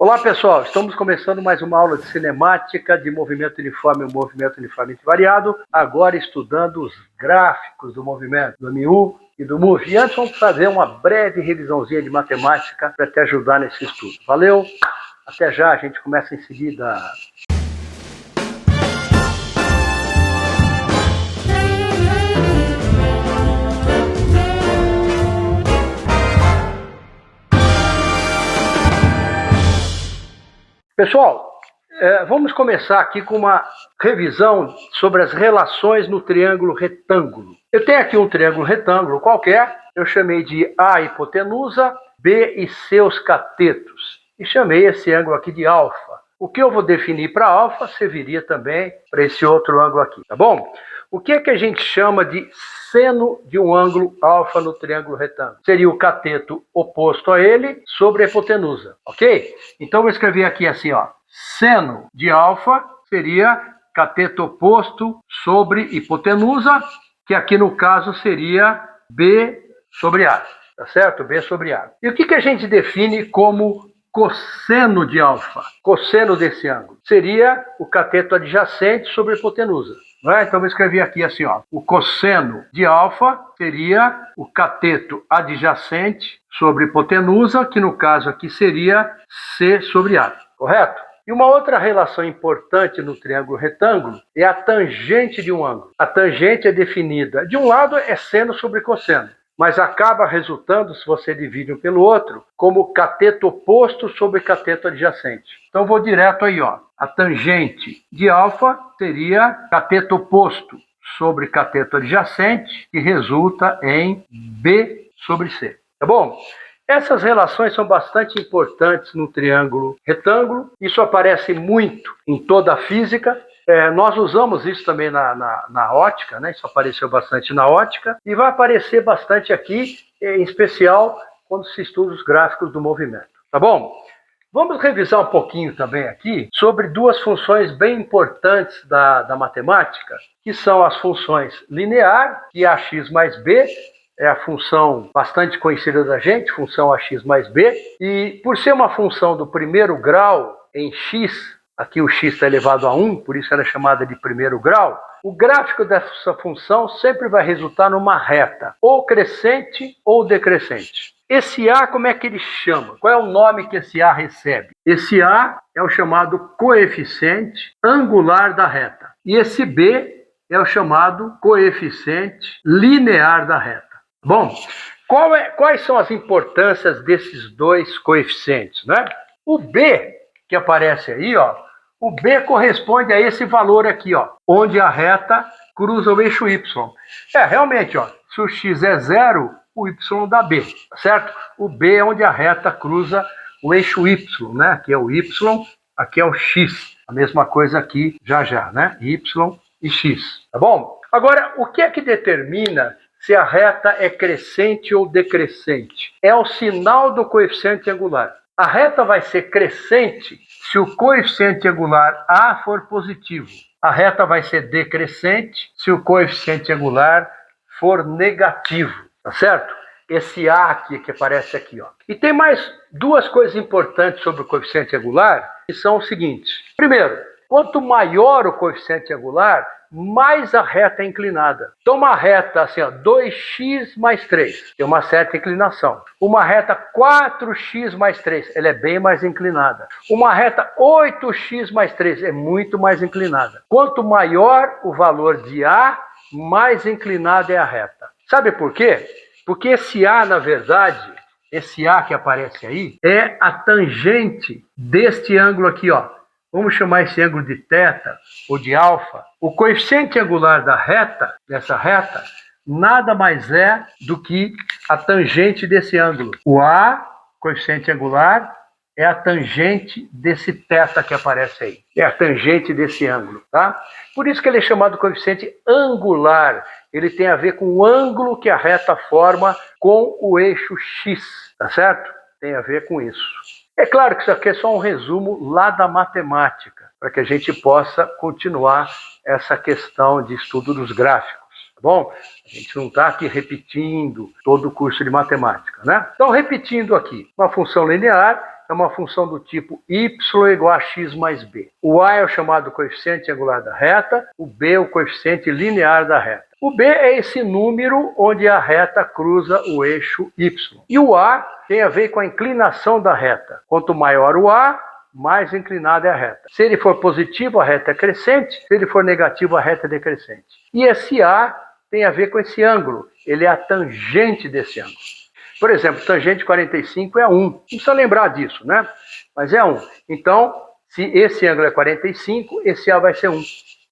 Olá pessoal, estamos começando mais uma aula de cinemática de movimento uniforme, movimento uniformemente variado, agora estudando os gráficos do movimento, do MU e do MOVE. E antes vamos fazer uma breve revisãozinha de matemática para te ajudar nesse estudo. Valeu, até já, a gente começa em seguida. Pessoal, vamos começar aqui com uma revisão sobre as relações no triângulo retângulo. Eu tenho aqui um triângulo retângulo qualquer, eu chamei de A hipotenusa, B e seus catetos, e chamei esse ângulo aqui de alfa. O que eu vou definir para alfa serviria também para esse outro ângulo aqui, tá bom? O que é que a gente chama de seno de um ângulo alfa no triângulo retângulo? Seria o cateto oposto a ele sobre a hipotenusa, ok? Então vou escrever aqui assim, ó. Seno de alfa seria cateto oposto sobre hipotenusa, que aqui no caso seria B sobre A, tá certo? B sobre A. E o que a gente define como cosseno de alfa? Cosseno desse ângulo seria o cateto adjacente sobre a hipotenusa. Então, vou escrever aqui assim, ó. O cosseno de alfa seria o cateto adjacente sobre hipotenusa, que no caso aqui seria C sobre A, correto? E uma outra relação importante no triângulo retângulo é a tangente de um ângulo. A tangente é definida, de um lado é seno sobre cosseno, mas acaba resultando, se você divide um pelo outro, como cateto oposto sobre cateto adjacente. Então, vou direto aí, ó. A tangente de alfa seria cateto oposto sobre cateto adjacente, que resulta em B sobre C. Tá bom? Essas relações são bastante importantes no triângulo retângulo. Isso aparece muito em toda a física. Nós usamos isso também na ótica, né? Isso apareceu bastante na ótica e vai aparecer bastante aqui, em especial quando se estuda os gráficos do movimento. Tá bom? Vamos revisar um pouquinho também aqui sobre duas funções bem importantes da matemática, que são as funções linear, que é ax mais b, é a função bastante conhecida da gente, função ax mais b, e por ser uma função do primeiro grau em x, aqui o x está elevado a 1, por isso ela é chamada de primeiro grau, o gráfico dessa função sempre vai resultar numa reta, ou crescente ou decrescente. Esse A, como é que ele chama? Qual é o nome que esse A recebe? Esse A é o chamado coeficiente angular da reta. E esse B é o chamado coeficiente linear da reta. Bom, quais são as importâncias desses dois coeficientes, né? O B, que aparece aí, ó, o B corresponde a esse valor aqui, ó, onde a reta cruza o eixo Y. Realmente, ó, se o x é 0, o y dá B, certo? O B é onde a reta cruza o eixo Y, né? Aqui é o Y, aqui é o X. A mesma coisa aqui, já, né? Y e X, tá bom? Agora, o que é que determina se a reta é crescente ou decrescente? É o sinal do coeficiente angular. A reta vai ser crescente se o coeficiente angular A for positivo. A reta vai ser decrescente se o coeficiente angular for negativo. Tá certo? Esse A aqui que aparece aqui, ó. E tem mais duas coisas importantes sobre o coeficiente angular, que são os seguintes. Primeiro, quanto maior o coeficiente angular, mais a reta é inclinada. Então, uma reta assim, ó, 2x mais 3, tem uma certa inclinação. Uma reta 4x mais 3, ela é bem mais inclinada. Uma reta 8x mais 3 é muito mais inclinada. Quanto maior o valor de A, mais inclinada é a reta. Sabe por quê? Porque esse A, na verdade, esse A que aparece aí, é a tangente deste ângulo aqui, ó. Vamos chamar esse ângulo de θ ou de alfa. O coeficiente angular da reta, dessa reta, nada mais é do que a tangente desse ângulo. O A, coeficiente angular, é a tangente desse θ que aparece aí. É a tangente desse ângulo, tá? Por isso que ele é chamado coeficiente angular. Ele tem a ver com o ângulo que a reta forma com o eixo X, tá certo? Tem a ver com isso. É claro que isso aqui é só um resumo lá da matemática, para que a gente possa continuar essa questão de estudo dos gráficos, tá bom? A gente não está aqui repetindo todo o curso de matemática, né? Então, repetindo aqui, uma função linear é é uma função do tipo y igual a x mais b. O a é o chamado coeficiente angular da reta, o b é o coeficiente linear da reta. O b é esse número onde a reta cruza o eixo y. E o a tem a ver com a inclinação da reta. Quanto maior o a, mais inclinada é a reta. Se ele for positivo, a reta é crescente. Se ele for negativo, a reta é decrescente. E esse a tem a ver com esse ângulo. Ele é a tangente desse ângulo. Por exemplo, tangente de 45 é 1. Não precisa lembrar disso, né? Mas é 1. Então, se esse ângulo é 45, esse a vai ser 1.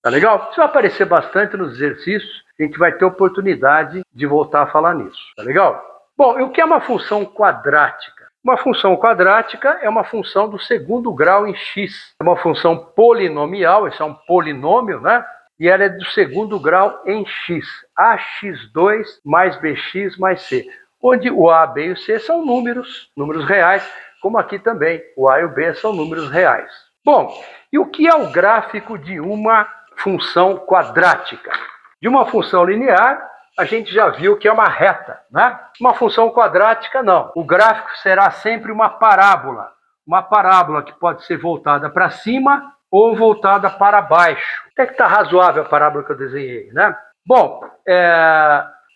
Tá legal? Isso vai aparecer bastante nos exercícios. A gente vai ter oportunidade de voltar a falar nisso. Tá legal? Bom, e o que é uma função quadrática? Uma função quadrática é uma função do segundo grau em x. É uma função polinomial, isso é um polinômio, né? E ela é do segundo grau em x. ax2 mais bx mais c. Onde o a, b e o c são números reais, como aqui também. O a e o b são números reais. Bom, e o que é o gráfico de uma função quadrática? De uma função linear, a gente já viu que é uma reta, né? Uma função quadrática, não. O gráfico será sempre uma parábola. Uma parábola que pode ser voltada para cima ou voltada para baixo. Até que está razoável a parábola que eu desenhei, né? Bom,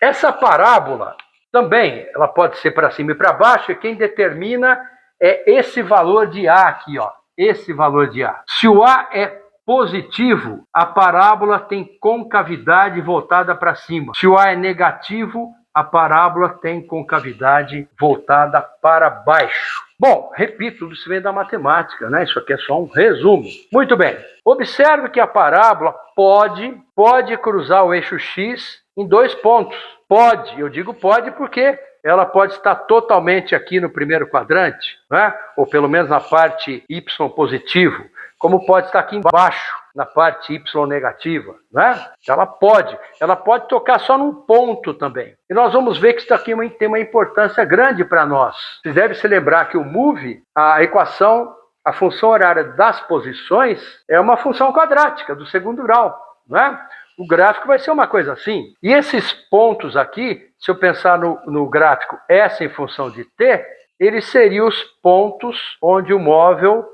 essa parábola também, ela pode ser para cima e para baixo, e quem determina é esse valor de A aqui, ó. Esse valor de A. Se o A é positivo, a parábola tem concavidade voltada para cima. Se o A é negativo, a parábola tem concavidade voltada para baixo. Bom, repito, tudo isso vem da matemática, né? Isso aqui é só um resumo. Muito bem. Observe que a parábola pode cruzar o eixo x em 2 pontos. Pode, eu digo pode porque ela pode estar totalmente aqui no primeiro quadrante, né? Ou pelo menos na parte y positivo, como pode estar aqui embaixo, na parte y negativa, né? Ela pode tocar só num ponto também. E nós vamos ver que isso aqui tem uma importância grande para nós. Você deve se lembrar que o move, a equação, a função horária das posições, é uma função quadrática do segundo grau, né? O gráfico vai ser uma coisa assim. E esses pontos aqui, se eu pensar no gráfico S em função de t, eles seriam os pontos onde o móvel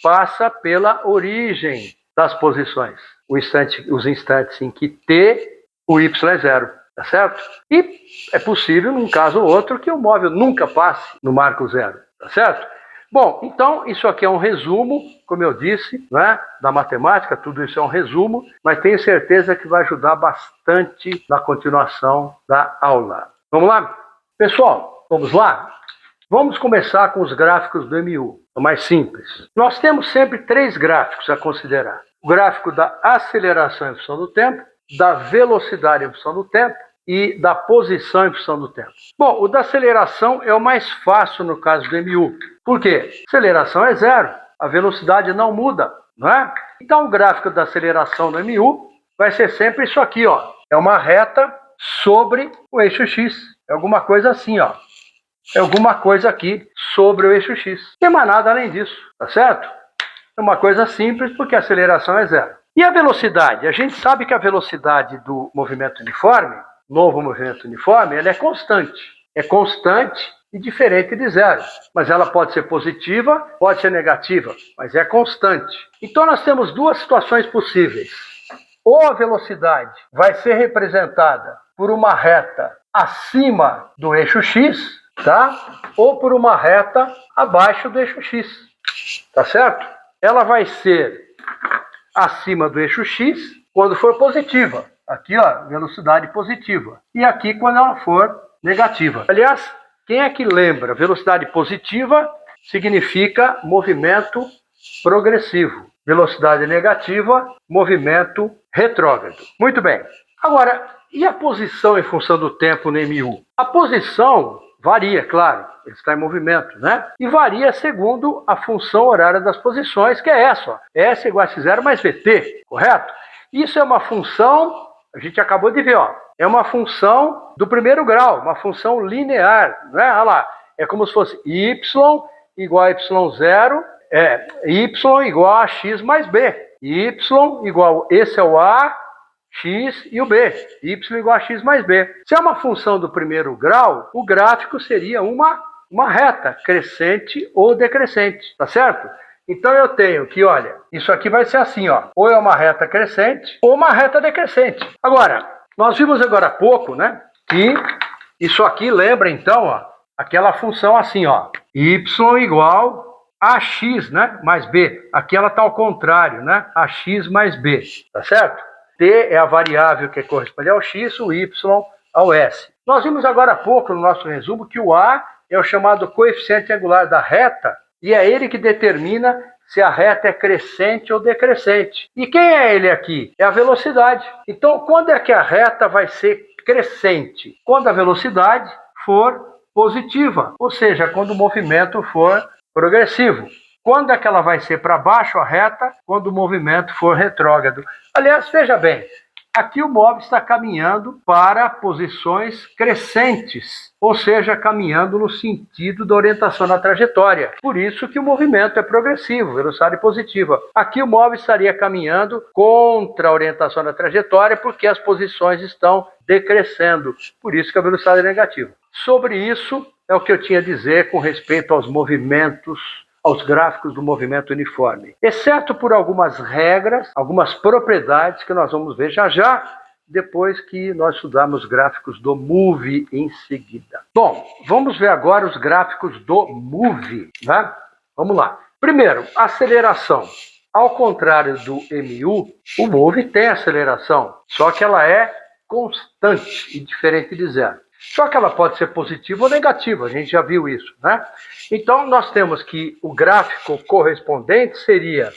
passa pela origem das posições. Os instantes em que t, o y é 0, tá certo? E é possível, num caso ou outro, que o móvel nunca passe no marco 0, tá certo? Bom, então isso aqui é um resumo, como eu disse, né, da matemática, tudo isso é um resumo, mas tenho certeza que vai ajudar bastante na continuação da aula. Vamos lá? Pessoal, vamos lá? Vamos começar com os gráficos do MU, o mais simples. Nós temos sempre 3 gráficos a considerar. O gráfico da aceleração em função do tempo, da velocidade em função do tempo e da posição em função do tempo. Bom, o da aceleração é o mais fácil no caso do MU. Por quê? Aceleração é 0, a velocidade não muda, não é? Então o gráfico da aceleração no MU vai ser sempre isso aqui, ó. É uma reta sobre o eixo X. É alguma coisa assim, ó. É alguma coisa aqui sobre o eixo X. Não tem mais nada além disso, tá certo? É uma coisa simples porque a aceleração é 0. E a velocidade? A gente sabe que a velocidade do movimento uniforme, novo movimento uniforme, ela é constante. É constante e diferente de 0. Mas ela pode ser positiva, pode ser negativa, mas é constante. Então nós temos 2 situações possíveis. Ou a velocidade vai ser representada por uma reta acima do eixo X, tá? Ou por uma reta abaixo do eixo X, tá certo? Ela vai ser acima do eixo X quando for positiva. Aqui, ó, velocidade positiva. E aqui quando ela for negativa. Aliás, quem é que lembra? Velocidade positiva significa movimento progressivo. Velocidade negativa, movimento retrógrado. Muito bem. Agora, e a posição em função do tempo no MU? A posição varia, claro, ele está em movimento, né? E varia segundo a função horária das posições, que é essa, ó. S igual a x0 mais vt, correto? Isso é uma função, a gente acabou de ver, ó. É uma função do primeiro grau, uma função linear, né? Olha lá, é como se fosse y igual a y0, y igual a x mais b. Y igual, esse é o a, x e o b, y igual a x mais b. Se é uma função do primeiro grau, o gráfico seria uma uma reta crescente ou decrescente, tá certo? Então eu tenho que, olha, isso aqui vai ser assim, ó, ou é uma reta crescente ou uma reta decrescente. Agora, nós vimos agora há pouco, né, que isso aqui lembra então, ó, aquela função assim, ó, y igual a x, né, mais b. Aqui ela está ao contrário, né, ax mais b, tá certo? T é a variável que corresponde ao x, o y ao s. Nós vimos agora há pouco no nosso resumo que o a é o chamado coeficiente angular da reta e é ele que determina se a reta é crescente ou decrescente. E quem é ele aqui? É a velocidade. Então, quando é que a reta vai ser crescente? Quando a velocidade for positiva, ou seja, quando o movimento for progressivo. Quando é que ela vai ser para baixo a reta? Quando o movimento for retrógrado. Aliás, veja bem, aqui o móvel está caminhando para posições crescentes, ou seja, caminhando no sentido da orientação na trajetória. Por isso que o movimento é progressivo, velocidade positiva. Aqui o móvel estaria caminhando contra a orientação da trajetória, porque as posições estão decrescendo. Por isso que a velocidade é negativa. Sobre isso é o que eu tinha a dizer com respeito aos movimentos, aos gráficos do movimento uniforme, exceto por algumas regras, algumas propriedades que nós vamos ver já já, depois que nós estudarmos gráficos do MOVE em seguida. Bom, vamos ver agora os gráficos do MOVE, né? Vamos lá. Primeiro, aceleração. Ao contrário do MU, o MOVE tem aceleração, só que ela é constante e diferente de zero. Só que ela pode ser positiva ou negativa, a gente já viu isso, né? Então, nós temos que o gráfico correspondente seria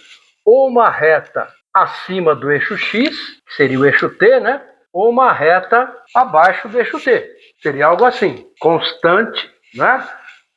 ou uma reta acima do eixo X, que seria o eixo T, né? Ou uma reta abaixo do eixo T. Seria algo assim, constante, né? À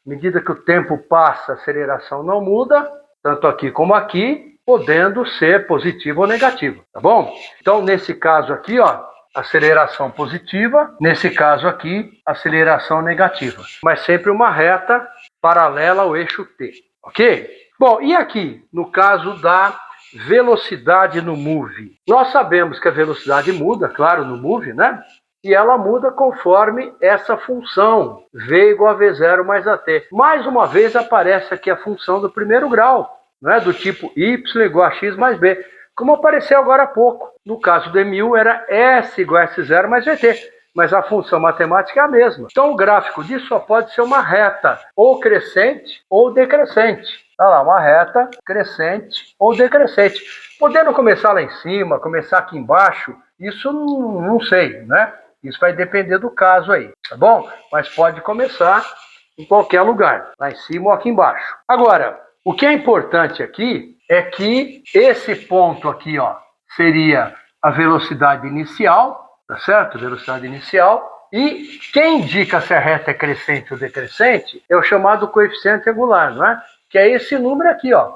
medida que o tempo passa, a aceleração não muda, tanto aqui como aqui, podendo ser positiva ou negativa, tá bom? Então, nesse caso aqui, ó, aceleração positiva, nesse caso aqui, aceleração negativa. Mas sempre uma reta paralela ao eixo T, ok? Bom, e aqui, no caso da velocidade no MOVE? Nós sabemos que a velocidade muda, claro, no MOVE, né? E ela muda conforme essa função, v igual a v0 mais at. Mais uma vez aparece aqui a função do primeiro grau, né? Do tipo y igual a x mais b. Como apareceu agora há pouco. No caso do MU era S igual a S0 mais VT, mas a função matemática é a mesma. Então o gráfico disso só pode ser uma reta, ou crescente ou decrescente. Olha lá, uma reta crescente ou decrescente. Podendo começar lá em cima, começar aqui embaixo, isso não sei, né? Isso vai depender do caso aí, tá bom? Mas pode começar em qualquer lugar, lá em cima ou aqui embaixo. Agora, o que é importante aqui é que esse ponto aqui, ó, seria a velocidade inicial, tá certo? Velocidade inicial. E quem indica se a reta é crescente ou decrescente é o chamado coeficiente angular, não é? Que é esse número aqui, ó.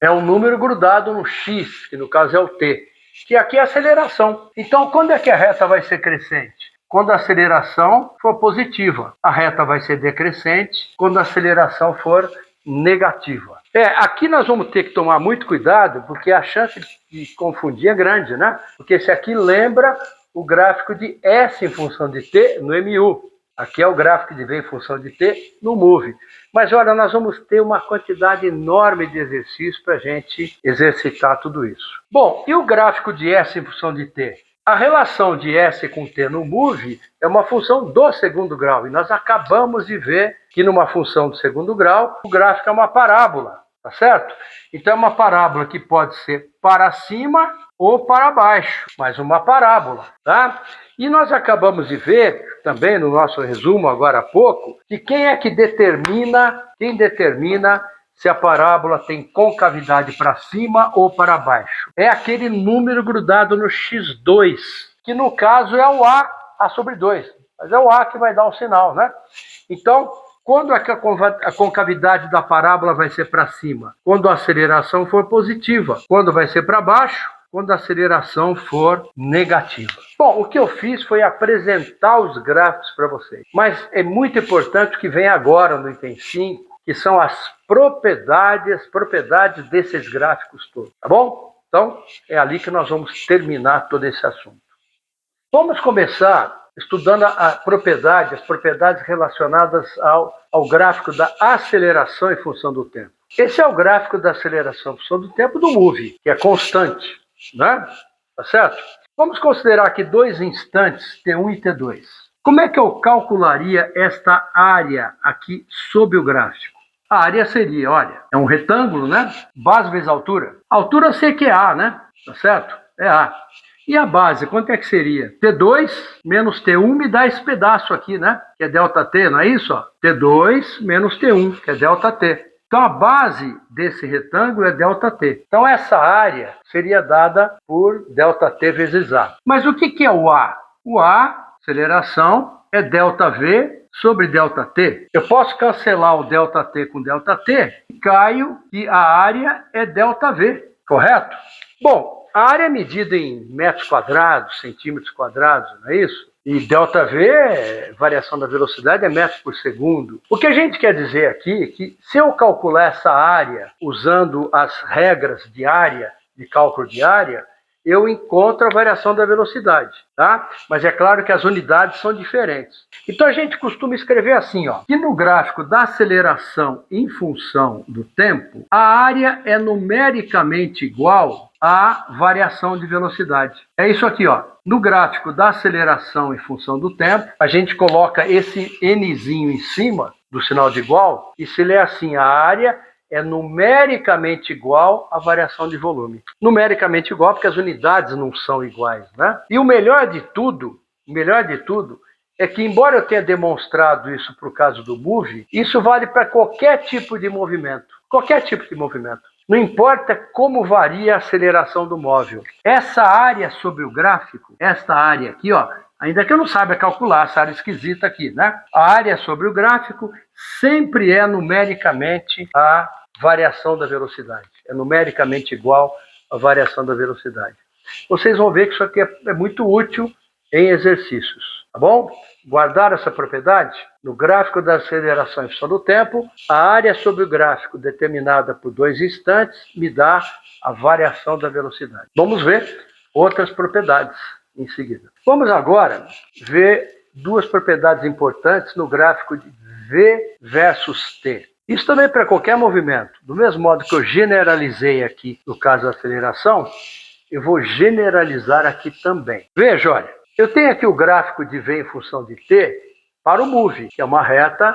É um número grudado no x, que no caso é o t, que aqui é a aceleração. Então, quando é que a reta vai ser crescente? Quando a aceleração for positiva. A reta vai ser decrescente quando a aceleração for negativa. Aqui nós vamos ter que tomar muito cuidado, porque a chance de confundir é grande, né? Porque esse aqui lembra o gráfico de S em função de T no MU. Aqui é o gráfico de V em função de T no MOVE. Mas olha, nós vamos ter uma quantidade enorme de exercícios para a gente exercitar tudo isso. Bom, e o gráfico de S em função de T? A relação de S com T no MOVE é uma função do segundo grau. E nós acabamos de ver que numa função do segundo grau, o gráfico é uma parábola, tá certo? Então é uma parábola que pode ser para cima ou para baixo, mas uma parábola, tá? E nós acabamos de ver, também no nosso resumo agora há pouco, que quem é que determina se a parábola tem concavidade para cima ou para baixo? É aquele número grudado no x2, que no caso é o a sobre 2. Mas é o a que vai dar o sinal, né? Então, quando é que a concavidade da parábola vai ser para cima? Quando a aceleração for positiva. Quando vai ser para baixo? Quando a aceleração for negativa. Bom, o que eu fiz foi apresentar os gráficos para vocês. Mas é muito importante o que vem agora no item 5, que são as propriedades desses gráficos todos, tá bom? Então, é ali que nós vamos terminar todo esse assunto. Vamos começar estudando as propriedades relacionadas ao gráfico da aceleração em função do tempo. Esse é o gráfico da aceleração em função do tempo do move, que é constante, né? Tá certo? Vamos considerar aqui dois instantes, T1 e T2. Como é que eu calcularia esta área aqui sob o gráfico? A área seria, olha, é um retângulo, né? Base vezes altura. A altura eu sei que é A, né? Tá certo? É A. E a base, quanto é que seria? T2 menos T1 me dá esse pedaço aqui, né? Que é ΔT, não é isso? Ó? T2 menos T1, que é ΔT. Então, a base desse retângulo é ΔT. Então, essa área seria dada por ΔT vezes A. Mas o que é o A? O A, aceleração, é ΔV sobre ΔT. Eu posso cancelar o ΔT com ΔT e caio que a área é ΔV, correto? Bom, a área é medida em metros quadrados, centímetros quadrados, não é isso? E ΔV, variação da velocidade, é metros por segundo. O que a gente quer dizer aqui é que se eu calcular essa área usando as regras de área, de cálculo de área, eu encontro a variação da velocidade, tá? Mas é claro que as unidades são diferentes. Então a gente costuma escrever assim, ó, que no gráfico da aceleração em função do tempo, a área é numericamente igual à variação de velocidade. É isso aqui, ó. No gráfico da aceleração em função do tempo, a gente coloca esse nzinho em cima do sinal de igual e se lê assim, a área é numericamente igual à variação de volume. Numericamente igual porque as unidades não são iguais, né? E o melhor de tudo é que, embora eu tenha demonstrado isso para o caso do move, isso vale para qualquer tipo de movimento. Qualquer tipo de movimento. Não importa como varia a aceleração do móvel. Essa área sobre o gráfico, esta área aqui, ó, ainda que eu não saiba calcular essa área esquisita aqui, né? A área sobre o gráfico sempre é numericamente a variação da velocidade. É numericamente igual à variação da velocidade. Vocês vão ver que isso aqui é muito útil em exercícios, tá bom? Guardar essa propriedade no gráfico da aceleração em função do tempo, a área sobre o gráfico determinada por dois instantes me dá a variação da velocidade. Vamos ver outras propriedades em seguida. Vamos agora ver duas propriedades importantes no gráfico de V versus T. Isso também para qualquer movimento. Do mesmo modo que eu generalizei aqui no caso da aceleração, eu vou generalizar aqui também. Veja, olha, eu tenho aqui o gráfico de V em função de T para o move, que é uma reta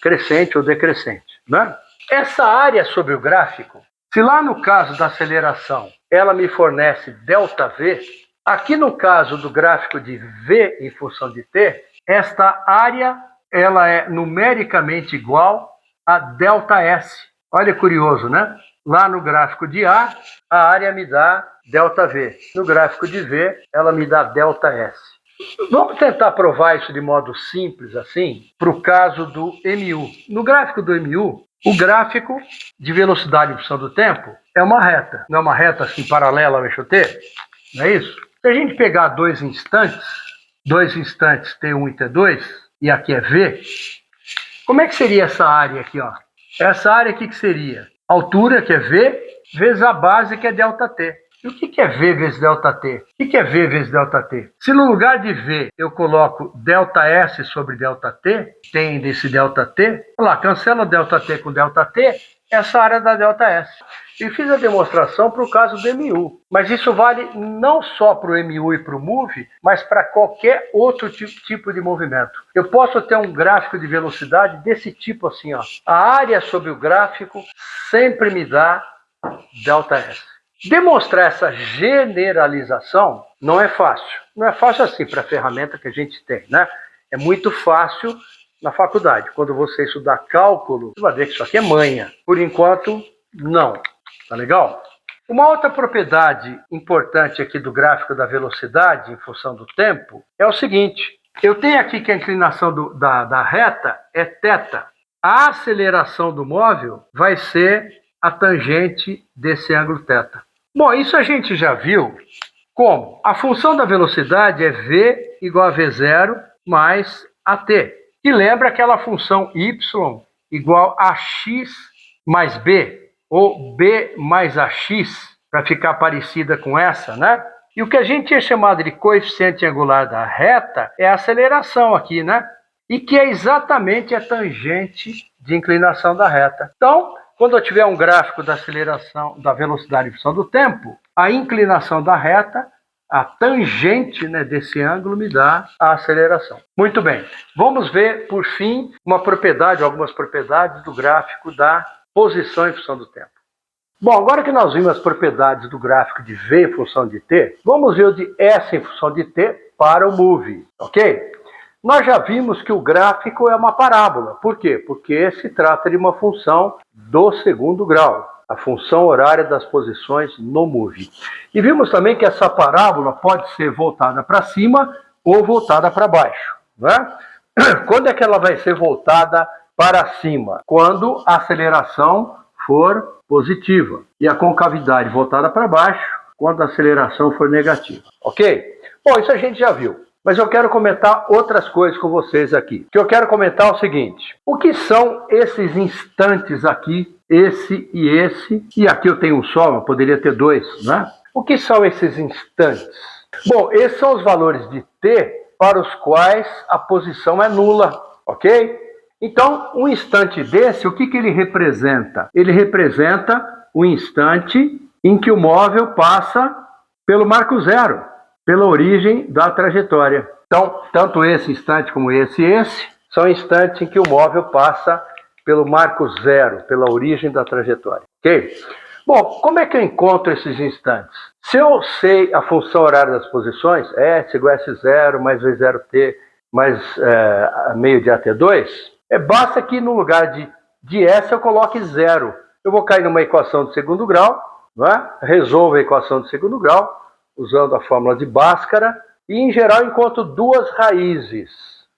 crescente ou decrescente, né? Essa área sobre o gráfico, se lá no caso da aceleração ela me fornece ΔV, aqui no caso do gráfico de V em função de T, esta área ela é numericamente igual a ΔS. Olha, curioso, né? Lá no gráfico de A área me dá ΔV. No gráfico de V, ela me dá ΔS. Vamos tentar provar isso de modo simples, assim, para o caso do MU. No gráfico do MU, o gráfico de velocidade em função do tempo é uma reta. Não é uma reta assim paralela ao eixo T? Não é isso? Se a gente pegar dois instantes T1 e T2, e aqui é V, como é que seria essa área aqui, ó? Essa área aqui que seria a altura, que é V, vezes a base, que é ΔT. E o que é V vezes ΔT? O que é V vezes ΔT? Se no lugar de V eu coloco ΔS sobre ΔT, tem desse ΔT, olha lá, cancela ΔT com ΔT, essa área da ΔS. E fiz a demonstração para o caso do MU. Mas isso vale não só para o MU e para o MOVE, mas para qualquer outro tipo de movimento. Eu posso ter um gráfico de velocidade desse tipo assim, ó. A área sobre o gráfico sempre me dá ΔS. Demonstrar essa generalização não é fácil. Não é fácil assim para a ferramenta que a gente tem, né? É muito fácil na faculdade. Quando você estudar cálculo, você vai ver que isso aqui é manha. Por enquanto, não. Tá legal? Uma outra propriedade importante aqui do gráfico da velocidade em função do tempo é o seguinte. Eu tenho aqui que a inclinação da reta é θ. A aceleração do móvel vai ser a tangente desse ângulo θ. Bom, isso a gente já viu como a função da velocidade é v igual a v0 mais at. E lembra aquela função y igual a x mais b, ou b mais ax, para ficar parecida com essa, né? E o que a gente tinha chamado de coeficiente angular da reta é a aceleração aqui, né? E que é exatamente a tangente de inclinação da reta. Então, quando eu tiver um gráfico da aceleração, da velocidade em função do tempo, a inclinação da reta, a tangente, né, desse ângulo me dá a aceleração. Muito bem, vamos ver, por fim, algumas propriedades do gráfico da posição em função do tempo. Bom, agora que nós vimos as propriedades do gráfico de V em função de t, vamos ver o de S em função de t para o move, ok? Nós já vimos que o gráfico é uma parábola. Por quê? Porque se trata de uma função do segundo grau, a função horária das posições no move. E vimos também que essa parábola pode ser voltada para cima ou voltada para baixo, né? Quando é que ela vai ser voltada para cima? Quando a aceleração for positiva e a concavidade voltada para baixo quando a aceleração for negativa, ok? Bom, isso a gente já viu, mas eu quero comentar outras coisas com vocês aqui. O que eu quero comentar é o seguinte: o que são esses instantes aqui, esse, e aqui eu tenho um só, mas poderia ter dois, né? O que são esses instantes? Bom, esses são os valores de t para os quais a posição é nula, ok? Então, um instante desse, o que ele representa? Ele representa o instante em que o móvel passa pelo marco zero, pela origem da trajetória. Então, tanto esse instante como esse e esse são instantes em que o móvel passa pelo marco zero, pela origem da trajetória, ok? Bom, como é que eu encontro esses instantes? Se eu sei a função horária das posições, S igual a S0 mais V0t mais meio de AT2, basta que no lugar de S eu coloque zero. Eu vou cair numa equação de segundo grau, né? Resolvo a equação de segundo grau, usando a fórmula de Bhaskara, e em geral encontro duas raízes,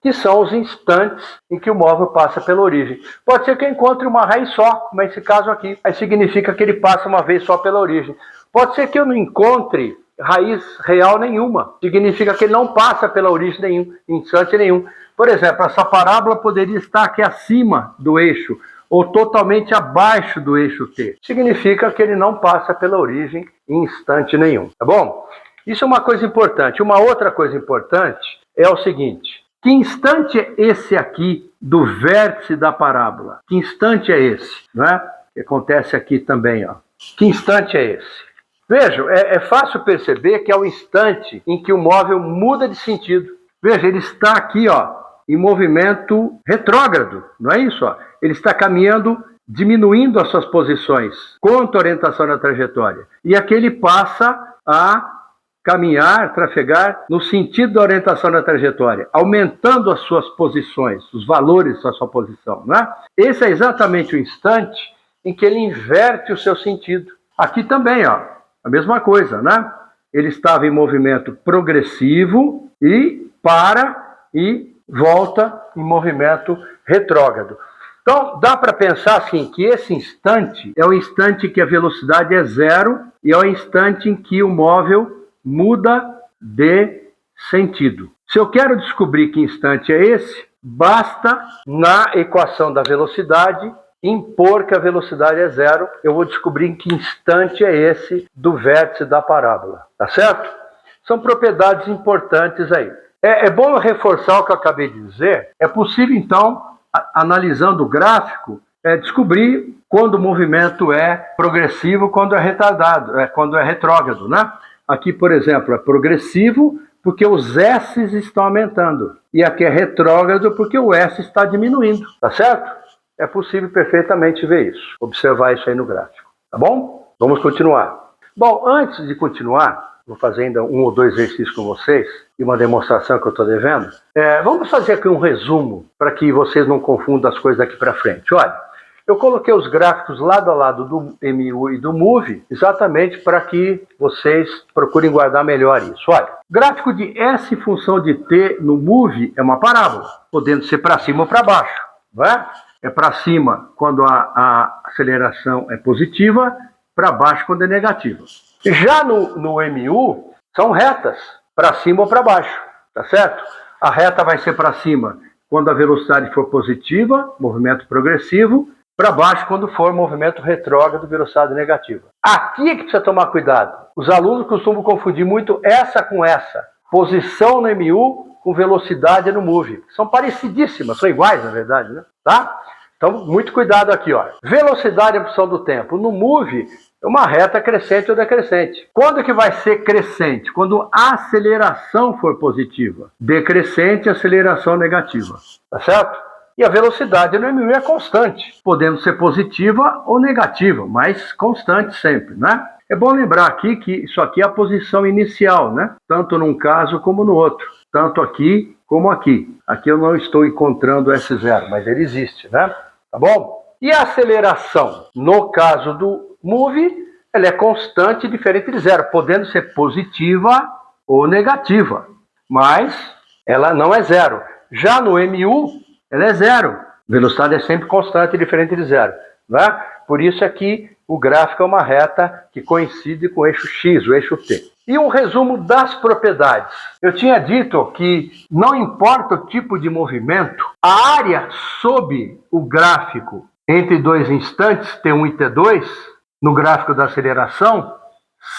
que são os instantes em que o móvel passa pela origem. Pode ser que eu encontre uma raiz só, mas nesse caso aqui, aí significa que ele passa uma vez só pela origem. Pode ser que eu não encontre raiz real nenhuma, significa que ele não passa pela origem nenhum, instante nenhum. Por exemplo, essa parábola poderia estar aqui acima do eixo, ou totalmente abaixo do eixo t. Significa que ele não passa pela origem em instante nenhum, tá bom? Isso é uma coisa importante. Uma outra coisa importante é o seguinte: que instante é esse aqui do vértice da parábola? Que instante é esse? Não é? Que acontece aqui também, ó. Que instante é esse? Vejam, é fácil perceber que é o instante em que o móvel muda de sentido. Veja, ele está aqui, ó, em movimento retrógrado, não é isso? Ó? Ele está caminhando, diminuindo as suas posições contra a orientação da trajetória. E aqui ele passa a caminhar, trafegar no sentido da orientação da trajetória, aumentando as suas posições, os valores da sua posição, né? Esse é exatamente o instante em que ele inverte o seu sentido. Aqui também, ó, a mesma coisa, né? Ele estava em movimento progressivo e para e volta em movimento retrógrado. Então, dá para pensar assim, que esse instante é o instante que a velocidade é zero e é o instante em que o móvel muda de sentido. Se eu quero descobrir que instante é esse, basta, na equação da velocidade, impor que a velocidade é zero. Eu vou descobrir em que instante é esse do vértice da parábola. Tá certo? São propriedades importantes aí. É bom reforçar o que eu acabei de dizer. É possível, então, analisando o gráfico, descobrir quando o movimento é progressivo, quando é retardado, quando é retrógrado, né? Aqui, por exemplo, é progressivo porque os S estão aumentando. E aqui é retrógrado porque o S está diminuindo. Tá certo? É possível perfeitamente ver isso. Observar isso aí no gráfico. Tá bom? Vamos continuar. Bom, antes de continuar, vou fazer ainda um ou dois exercícios com vocês e uma demonstração que eu estou devendo. Vamos fazer aqui um resumo para que vocês não confundam as coisas daqui para frente. Olha, eu coloquei os gráficos lado a lado do MU e do MOVE exatamente para que vocês procurem guardar melhor isso. Olha, gráfico de S função de t no MOVE é uma parábola, podendo ser para cima ou para baixo, não é? É para cima quando a aceleração é positiva, para baixo quando é negativa. Já no MU, são retas, para cima ou para baixo, tá certo? A reta vai ser para cima quando a velocidade for positiva, movimento progressivo, para baixo quando for movimento retrógrado, velocidade negativa. Aqui é que precisa tomar cuidado. Os alunos costumam confundir muito essa com essa. Posição no MU com velocidade no MOVE. São parecidíssimas, são iguais na verdade, né? Tá? Então, muito cuidado aqui, ó. Velocidade é a função do tempo. No MOVE, é uma reta crescente ou decrescente. Quando que vai ser crescente? Quando a aceleração for positiva. Decrescente, aceleração negativa. Tá certo? E a velocidade no MU é constante, podendo ser positiva ou negativa, mas constante sempre, né? É bom lembrar aqui que isso aqui é a posição inicial, né? Tanto num caso como no outro. Tanto aqui como aqui. Aqui eu não estou encontrando S0, mas ele existe, né? Tá bom? E a aceleração? No caso do MOVE, ela é constante, diferente de zero, podendo ser positiva ou negativa, mas ela não é zero. Já no MU, ela é zero. Velocidade é sempre constante, diferente de zero, né? Por isso aqui o gráfico é uma reta que coincide com o eixo X, o eixo T. E um resumo das propriedades. Eu tinha dito que não importa o tipo de movimento, a área sob o gráfico entre dois instantes, T1 e T2, no gráfico da aceleração,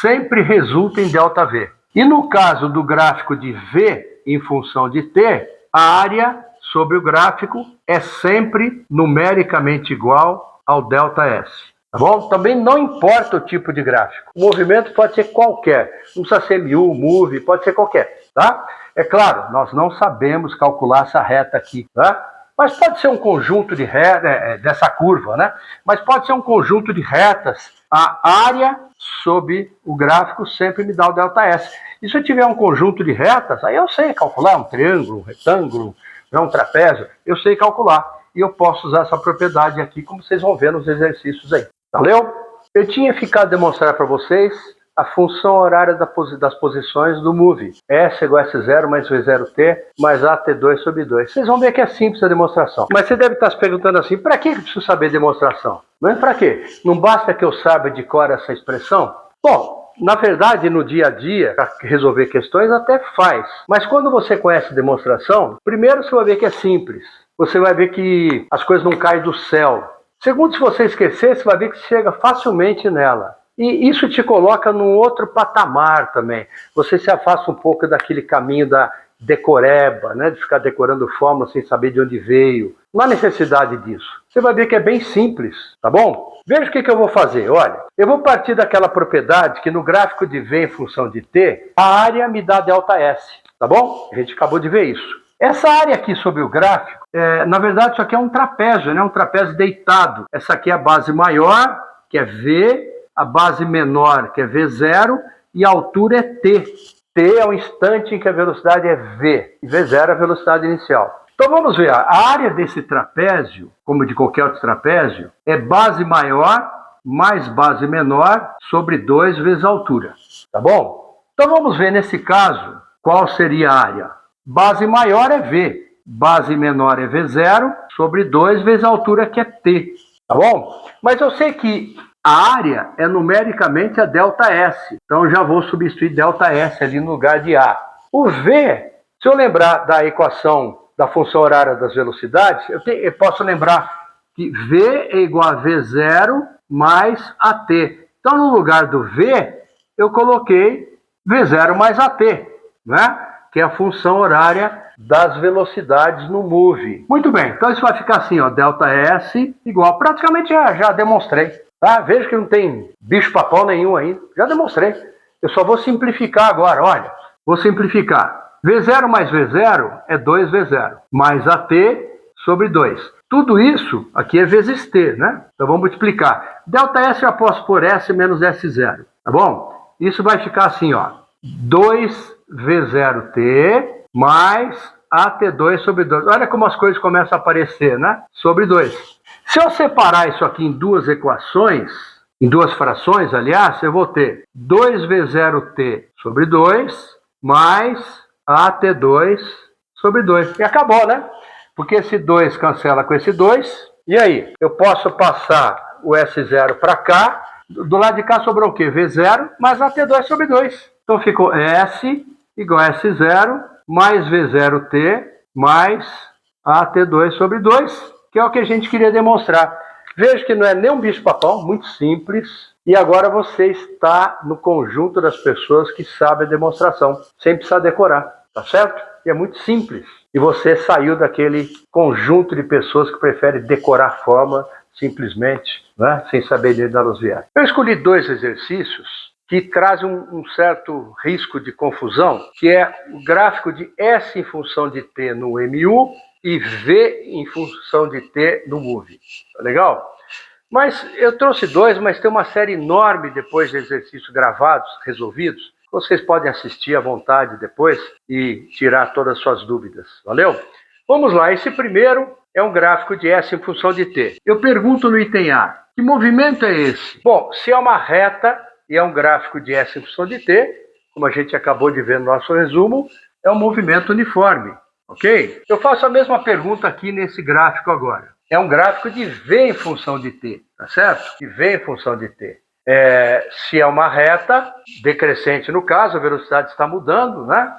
sempre resulta em ΔV. E no caso do gráfico de V em função de T, a área sobre o gráfico é sempre numericamente igual ao ΔS. Tá bom? Também não importa o tipo de gráfico. O movimento pode ser qualquer. Não precisa ser MU, MOVE, pode ser qualquer. Tá? É claro, nós não sabemos calcular essa reta aqui. Tá? Mas pode ser um conjunto de retas, dessa curva, né? Mas pode ser um conjunto de retas. A área sob o gráfico sempre me dá o ΔS. E se eu tiver um conjunto de retas, aí eu sei calcular um triângulo, um retângulo, um trapézio, eu sei calcular. E eu posso usar essa propriedade aqui, como vocês vão ver nos exercícios aí. Valeu? Eu tinha ficado a demonstrar para vocês a função horária das posições do MOVE. S igual a S0 mais V0T mais AT2 sobre 2. Vocês vão ver que é simples a demonstração. Mas você deve estar se perguntando assim, para que eu preciso saber demonstração? Não é para quê? Não basta que eu saiba de cor essa expressão? Bom, na verdade, no dia a dia, para resolver questões até faz. Mas quando você conhece demonstração, primeiro você vai ver que é simples. Você vai ver que as coisas não caem do céu. Segundo, se você esquecer, você vai ver que chega facilmente nela. E isso te coloca num outro patamar também. Você se afasta um pouco daquele caminho da decoreba, né? De ficar decorando fórmulas sem saber de onde veio. Não há necessidade disso. Você vai ver que é bem simples, tá bom? Veja o que eu vou fazer. Olha, eu vou partir daquela propriedade que no gráfico de V em função de T, a área me dá ΔS, tá bom? A gente acabou de ver isso. Essa área aqui sobre o gráfico, na verdade isso aqui é um trapézio, né? Um trapézio deitado. Essa aqui é a base maior, que é V, a base menor, que é V0, e a altura é T. T é o instante em que a velocidade é V, e V0 é a velocidade inicial. Então vamos ver, a área desse trapézio, como de qualquer outro trapézio, é base maior mais base menor sobre 2 vezes a altura. Tá bom? Então vamos ver nesse caso qual seria a área. Base maior é V, base menor é V0 sobre 2 vezes a altura que é T. Tá bom? Mas eu sei que a área é numericamente a ΔS. Então eu já vou substituir ΔS ali no lugar de A. O V, se eu lembrar da equação da função horária das velocidades, eu posso lembrar que V é igual a V0 mais AT. Então no lugar do V, eu coloquei V0 mais AT, né? Que é a função horária das velocidades no MOVE. Muito bem, então isso vai ficar assim, ó, ΔS igual, praticamente já demonstrei. Tá? Veja que não tem bicho-papão nenhum ainda, já demonstrei. Eu só vou simplificar agora, olha, vou simplificar. V0 mais V0 é 2V0, mais AT sobre 2. Tudo isso aqui é vezes T, né? Então vamos multiplicar. ΔS eu posso por S menos S0, tá bom? Isso vai ficar assim, ó, 2V0T mais AT2 sobre 2. Olha como as coisas começam a aparecer, né? Sobre 2. Se eu separar isso aqui em duas equações, em duas frações, aliás, eu vou ter 2V0T sobre 2 mais AT2 sobre 2. E acabou, né? Porque esse 2 cancela com esse 2. E aí? Eu posso passar o S0 para cá. Do lado de cá sobrou o quê? V0 mais AT2 sobre 2. Então ficou S igual a S0 mais V0T mais AT2 sobre 2, que é o que a gente queria demonstrar. Veja que não é nem um bicho-papão, muito simples. E agora você está no conjunto das pessoas que sabem a demonstração, sem precisar decorar, tá certo? E é muito simples. E você saiu daquele conjunto de pessoas que preferem decorar a forma simplesmente, né? Sem saber de da luz viária. Eu escolhi 2 exercícios que trazem um certo risco de confusão, que é o gráfico de S em função de T no MU e V em função de T no MOVE. Tá legal? Mas eu trouxe 2, mas tem uma série enorme depois de exercícios gravados, resolvidos. Vocês podem assistir à vontade depois e tirar todas as suas dúvidas. Valeu? Vamos lá, esse primeiro é um gráfico de S em função de T. Eu pergunto no item A, que movimento é esse? Bom, se é uma reta e é um gráfico de S em função de T, como a gente acabou de ver no nosso resumo, é um movimento uniforme, ok? Eu faço a mesma pergunta aqui nesse gráfico agora. É um gráfico de V em função de T, tá certo? De V em função de T. Se é uma reta, decrescente no caso, a velocidade está mudando, né?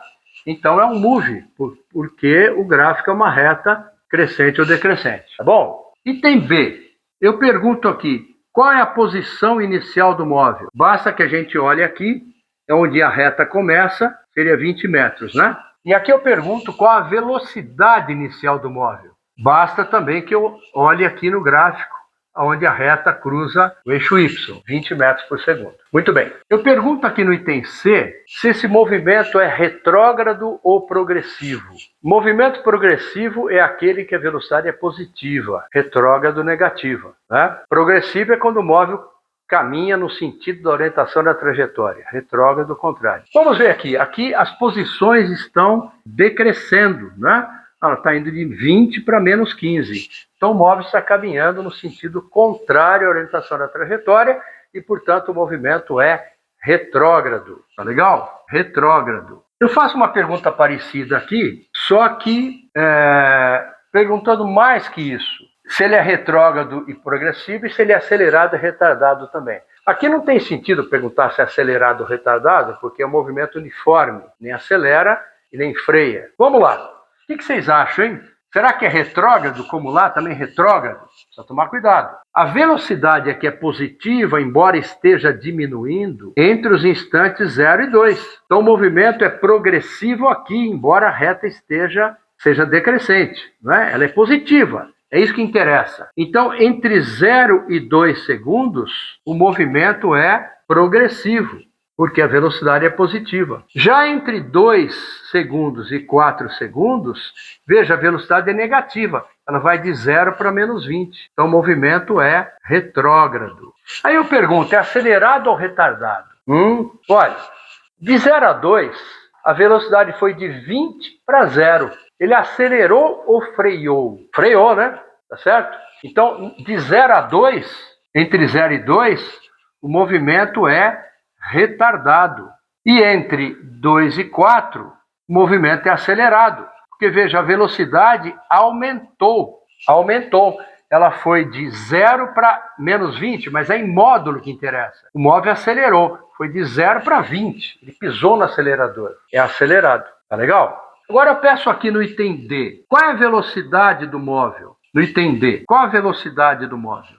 Então é um move, porque o gráfico é uma reta crescente ou decrescente, tá bom? Item B, eu pergunto aqui, qual é a posição inicial do móvel? Basta que a gente olhe aqui, é onde a reta começa, seria 20 metros, né? E aqui eu pergunto qual a velocidade inicial do móvel. Basta também que eu olhe aqui no gráfico, onde a reta cruza o eixo Y, 20 metros por segundo. Muito bem. Eu pergunto aqui no item C se esse movimento é retrógrado ou progressivo. Movimento progressivo é aquele que a velocidade é positiva, retrógrado negativa, né? Progressivo é quando o móvel caminha no sentido da orientação da trajetória, retrógrado contrário. Vamos ver aqui. Aqui as posições estão decrescendo, né? Ela está indo de 20 para menos 15. Então o móvel está caminhando no sentido contrário à orientação da trajetória e, portanto, o movimento é retrógrado. Tá legal? Retrógrado. Eu faço uma pergunta parecida aqui, só que perguntando mais que isso. Se ele é retrógrado e progressivo e se ele é acelerado e retardado também. Aqui não tem sentido perguntar se é acelerado ou retardado, porque é um movimento uniforme, nem acelera e nem freia. Vamos lá. O que vocês acham, hein? Será que é retrógrado, como lá, também retrógrado? Precisa tomar cuidado. A velocidade aqui é positiva, embora esteja diminuindo, entre os instantes 0 e 2. Então o movimento é progressivo aqui, embora a reta seja decrescente, não é? Ela é positiva. É isso que interessa. Então, entre 0 e 2 segundos, o movimento é progressivo, porque a velocidade é positiva. Já entre 2 segundos e 4 segundos, veja, a velocidade é negativa. Ela vai de 0 para menos 20. Então, o movimento é retrógrado. Aí eu pergunto, é acelerado ou retardado? Olha, de 0 a 2, a velocidade foi de 20 para 0. Ele acelerou ou freou? Freou, né? Tá certo? Então, de 0 a 2, entre 0 e 2, o movimento é retardado. E entre 2 e 4, o movimento é acelerado. Porque, veja, a velocidade aumentou. Ela foi de 0 para menos 20, mas é em módulo que interessa. O móvel acelerou. Foi de 0 para 20. Ele pisou no acelerador. É acelerado. Tá legal? Agora eu peço aqui no item D. Qual é a velocidade do móvel? No item D. Qual a velocidade do móvel?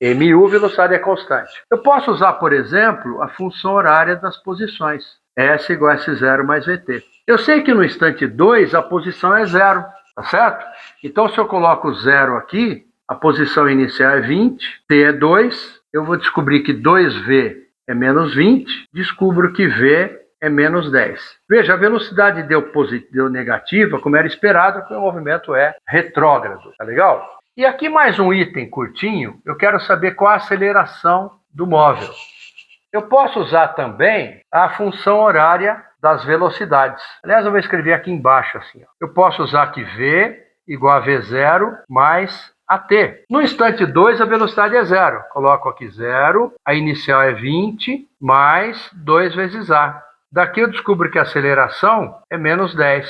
MU, velocidade é constante. Eu posso usar, por exemplo, a função horária das posições. S igual a S0 mais VT. Eu sei que no instante 2 a posição é 0, tá certo? Então, se eu coloco 0 aqui, a posição inicial é 20, T é 2, eu vou descobrir que 2V é menos 20, descubro que V é menos 10. Veja, a velocidade deu negativa, como era esperado, porque o movimento é retrógrado, tá legal? E aqui mais um item curtinho, eu quero saber qual a aceleração do móvel. Eu posso usar também a função horária das velocidades. Aliás, eu vou escrever aqui embaixo assim. Eu posso usar aqui V igual a V0 mais AT. No instante 2, a velocidade é 0. Coloco aqui 0, a inicial é 20, mais 2 vezes A. Daqui eu descubro que a aceleração é menos 10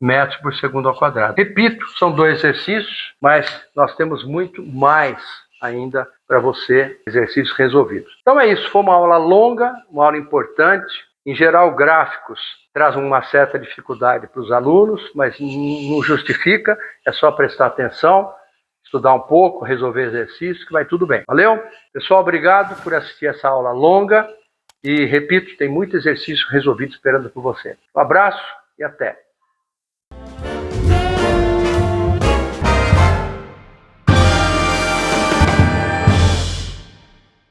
metros por segundo ao quadrado. Repito, são 2 exercícios, mas nós temos muito mais ainda para você, exercícios resolvidos. Então é isso, foi uma aula longa, uma aula importante. Em geral, gráficos trazem uma certa dificuldade para os alunos, mas não justifica, é só prestar atenção, estudar um pouco, resolver exercícios, que vai tudo bem. Valeu? Pessoal, obrigado por assistir essa aula longa. E, repito, tem muito exercício resolvido esperando por você. Um abraço e até!